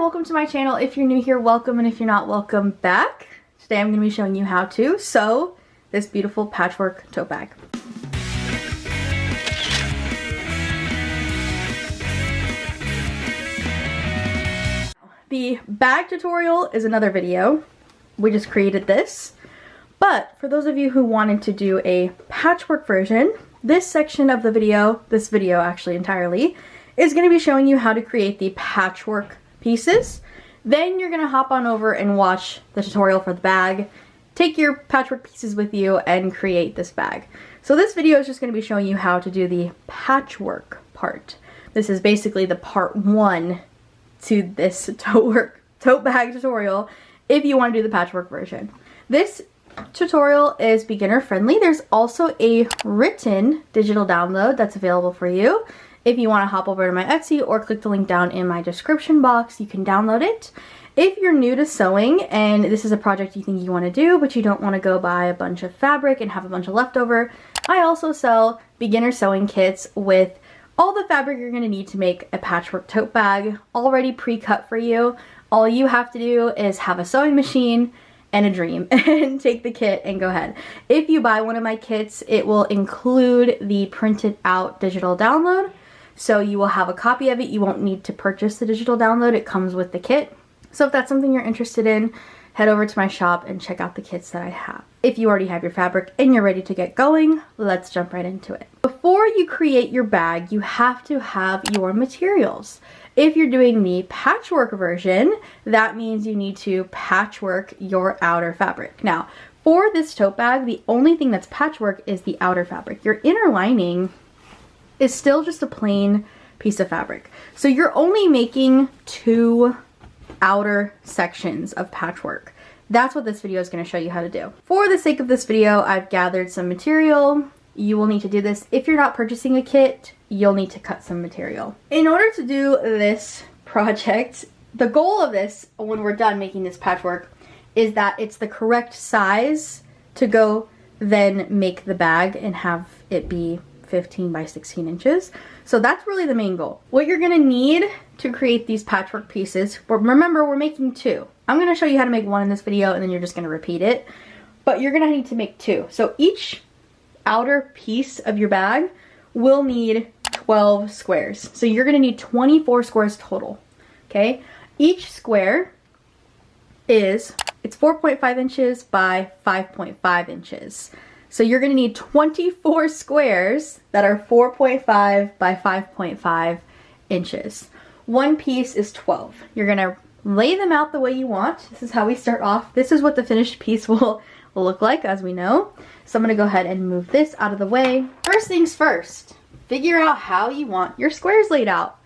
welcome to my channel. If you're new here, welcome, and if you're not, welcome back. Today I'm going to be showing you how to sew this beautiful patchwork tote bag. The bag tutorial is another video. We just created this. But for those of you who wanted to do a patchwork version, this section of the video, this video actually entirely, is going to be showing you how to create the patchwork pieces. Then you're going to hop on over and watch the tutorial for the bag, take your patchwork pieces with you, and create this bag. So this video is just going to be showing you how to do the patchwork part. This is basically the part one to this tote bag tutorial if you want to do the patchwork version. This tutorial is beginner friendly. There's also a written digital download that's available for you. If you want to hop over to my Etsy or click the link down in my description box, you can download it. If you're new to sewing and this is a project you think you want to do, but you don't want to go buy a bunch of fabric and have a bunch of leftover, I also sell beginner sewing kits with all the fabric you're going to need to make a patchwork tote bag already pre-cut for you. All you have to do is have a sewing machine and a dream and take the kit and go ahead. If you buy one of my kits, it will include the printed out digital download. So you will have a copy of it. You won't need to purchase the digital download. It comes with the kit. So if that's something you're interested in, head over to my shop and check out the kits that I have. If you already have your fabric and you're ready to get going, let's jump right into it. Before you create your bag, you have to have your materials. If you're doing the patchwork version, that means you need to patchwork your outer fabric. Now, for this tote bag, the only thing that's patchwork is the outer fabric. Your inner lining is still just a plain piece of fabric. So you're only making two outer sections of patchwork. That's what this video is going to show you how to do. For the sake of this video, I've gathered some material. You will need to do this. If you're not purchasing a kit, you'll need to cut some material. In order to do this project, the goal of this, when we're done making this patchwork, is that it's the correct size to go then make the bag and have it be 15 by 16 inches. So that's really the main goal. What you're gonna need to create these patchwork pieces, remember we're making two. I'm gonna show you how to make one in this video and then you're just gonna repeat it. But you're gonna need to make two. So each outer piece of your bag will need 12 squares. So you're gonna need 24 squares total, okay? Each square it's 4.5 inches by 5.5 inches. So you're gonna need 24 squares that are 4.5 by 5.5 inches. One piece is 12. You're gonna lay them out the way you want. This is how we start off. This is what the finished piece will look like, as we know. So I'm gonna go ahead and move this out of the way. First things first, figure out how you want your squares laid out.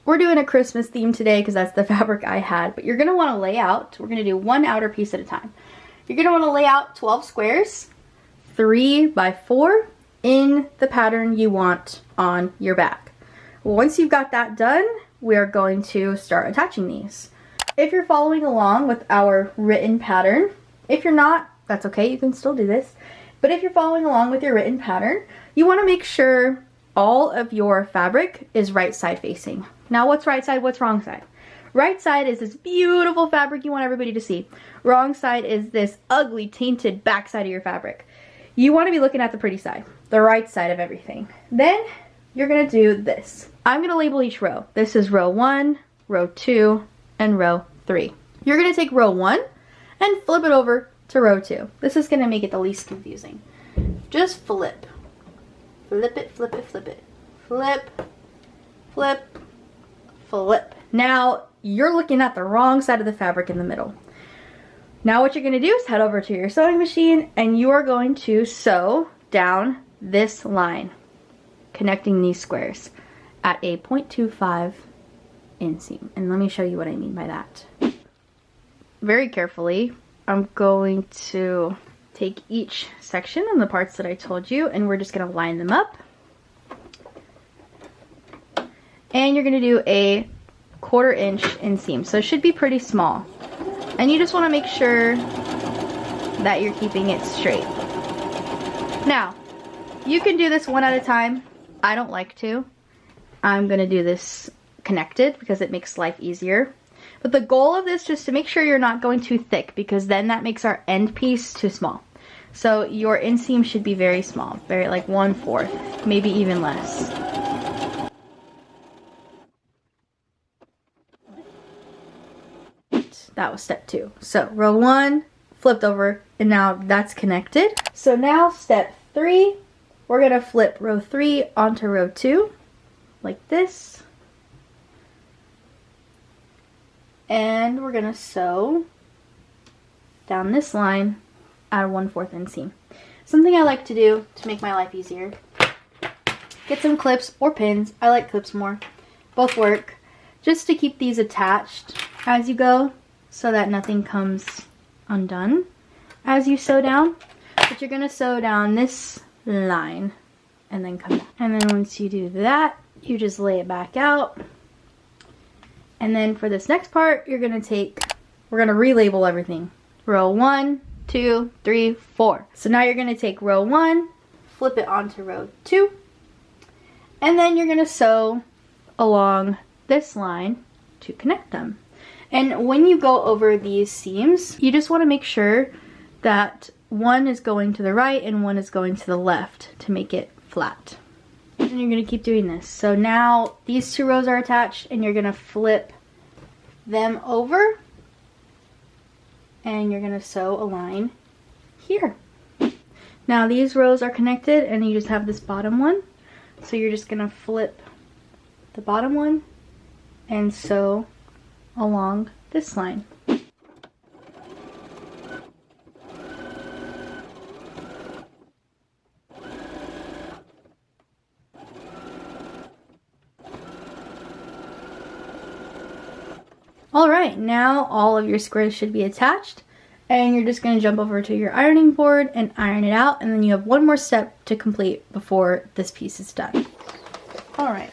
We're doing a Christmas theme today because that's the fabric I had, but you're gonna wanna lay out, we're gonna do one outer piece at a time. You're gonna wanna lay out 12 squares, 3 by 4 in the pattern you want on your bag. Once you've got that done, we are going to start attaching these. If you're following along with our written pattern, if you're not, that's okay, you can still do this. But if you're following along with your written pattern, you want to make sure all of your fabric is right side facing. Now what's right side, what's wrong side? Right side is this beautiful fabric you want everybody to see. Wrong side is this ugly, tainted back side of your fabric. You want to be looking at the pretty side, the right side of everything. Then you're going to do this. I'm going to label each row. This is row 1, row 2, and row 3. You're going to take row 1 and flip it over to row 2. This is going to make it the least confusing. Just flip. Flip it, flip it, flip it. Flip, flip, flip. Now you're looking at the wrong side of the fabric in the middle. Now what you're going to do is head over to your sewing machine and you are going to sew down this line, connecting these squares at a 0.25 inseam. And let me show you what I mean by that. Very carefully, I'm going to take each section and the parts that I told you and we're just going to line them up. And you're going to do a 1/4 inch inseam. So it should be pretty small. And you just want to make sure that you're keeping it straight. Now, you can do this one at a time. I don't like to. I'm going to do this connected because it makes life easier. But the goal of this, just to make sure you're not going too thick, because then that makes our end piece too small. So your inseam should be very small, very like 1/4, maybe even less. That was step 2. So row 1, flipped over, and now that's connected. So now step 3, we're gonna flip row 3 onto row 2, like this. And we're gonna sew down this line at a 1/4 inseam. Something I like to do to make my life easier. Get some clips or pins. I like clips more. Both work. Just to keep these attached as you go, so that nothing comes undone as you sew down. But you're gonna sew down this line and then come back. And then once you do that, you just lay it back out. And then for this next part, we're gonna relabel everything. Row 1, 2, 3, 4. So now you're gonna take row 1, flip it onto row 2, and then you're gonna sew along this line to connect them. And when you go over these seams, you just want to make sure that one is going to the right and one is going to the left to make it flat. And you're going to keep doing this. So now these 2 rows are attached, and you're going to flip them over, and you're going to sew a line here. Now these rows are connected, and you just have this bottom one. So you're just going to flip the bottom one and sew along this line. Alright, now all of your squares should be attached, and you're just going to jump over to your ironing board and iron it out, and then you have one more step to complete before this piece is done. Alright,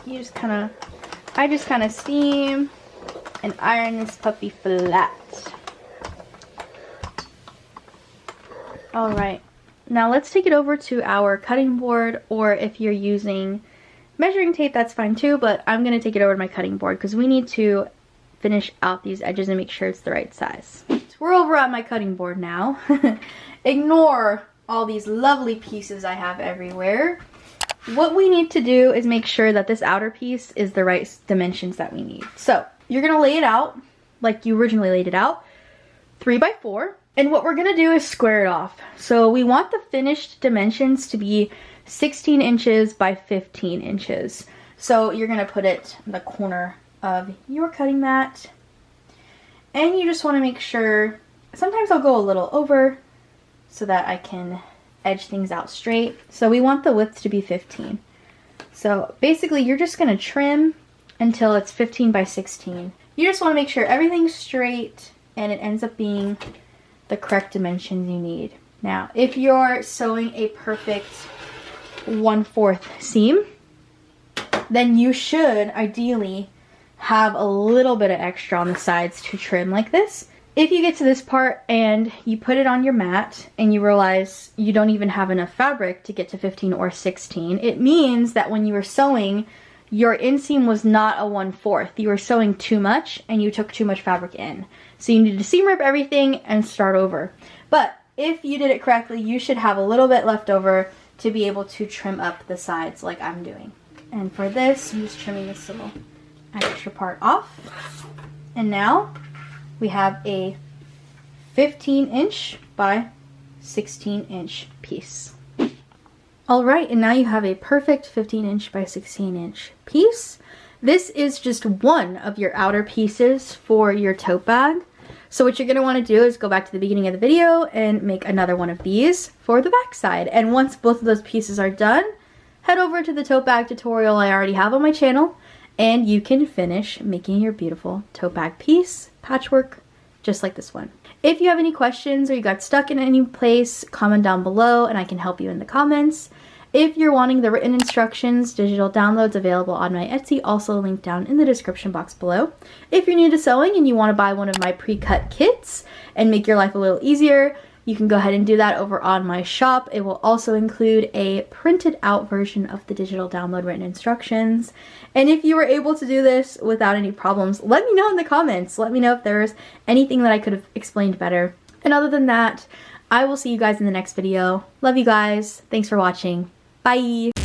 I just kind of steam and iron this puppy flat. Alright, now let's take it over to our cutting board, or if you're using measuring tape, that's fine too, but I'm going to take it over to my cutting board because we need to finish out these edges and make sure it's the right size. So we're over at my cutting board now. Ignore all these lovely pieces I have everywhere. What we need to do is make sure that this outer piece is the right dimensions that we need. So you're going to lay it out like you originally laid it out, 3 by 4. And what we're going to do is square it off. So we want the finished dimensions to be 16 inches by 15 inches. So you're going to put it in the corner of your cutting mat. And you just want to make sure, sometimes I'll go a little over so that I can edge things out straight. So we want the width to be 15. So basically you're just going to trim until it's 15 by 16. You just want to make sure everything's straight and it ends up being the correct dimensions you need. Now, if you're sewing a perfect 1/4 seam, then you should ideally have a little bit of extra on the sides to trim like this. If you get to this part and you put it on your mat and you realize you don't even have enough fabric to get to 15 or 16, it means that when you were sewing, your inseam was not a 1/4. You were sewing too much and you took too much fabric in. So you need to seam rip everything and start over. But if you did it correctly, you should have a little bit left over to be able to trim up the sides like I'm doing. And for this, I'm just trimming this little extra part off. And now we have a 15-inch by 16-inch piece. Alright, and now you have a perfect 15-inch by 16-inch piece. This is just one of your outer pieces for your tote bag. So what you're going to want to do is go back to the beginning of the video and make another one of these for the back side. And once both of those pieces are done, head over to the tote bag tutorial I already have on my channel, and you can finish making your beautiful tote bag piece, patchwork, just like this one. If you have any questions or you got stuck in any place, comment down below and I can help you in the comments. If you're wanting the written instructions, digital downloads available on my Etsy, also linked down in the description box below. If you're new to sewing and you want to buy one of my pre-cut kits and make your life a little easier, you can go ahead and do that over on my shop. It will also include a printed out version of the digital download written instructions. And if you were able to do this without any problems, let me know in the comments. Let me know if there's anything that I could have explained better. And other than that, I will see you guys in the next video. Love you guys. Thanks for watching. Bye.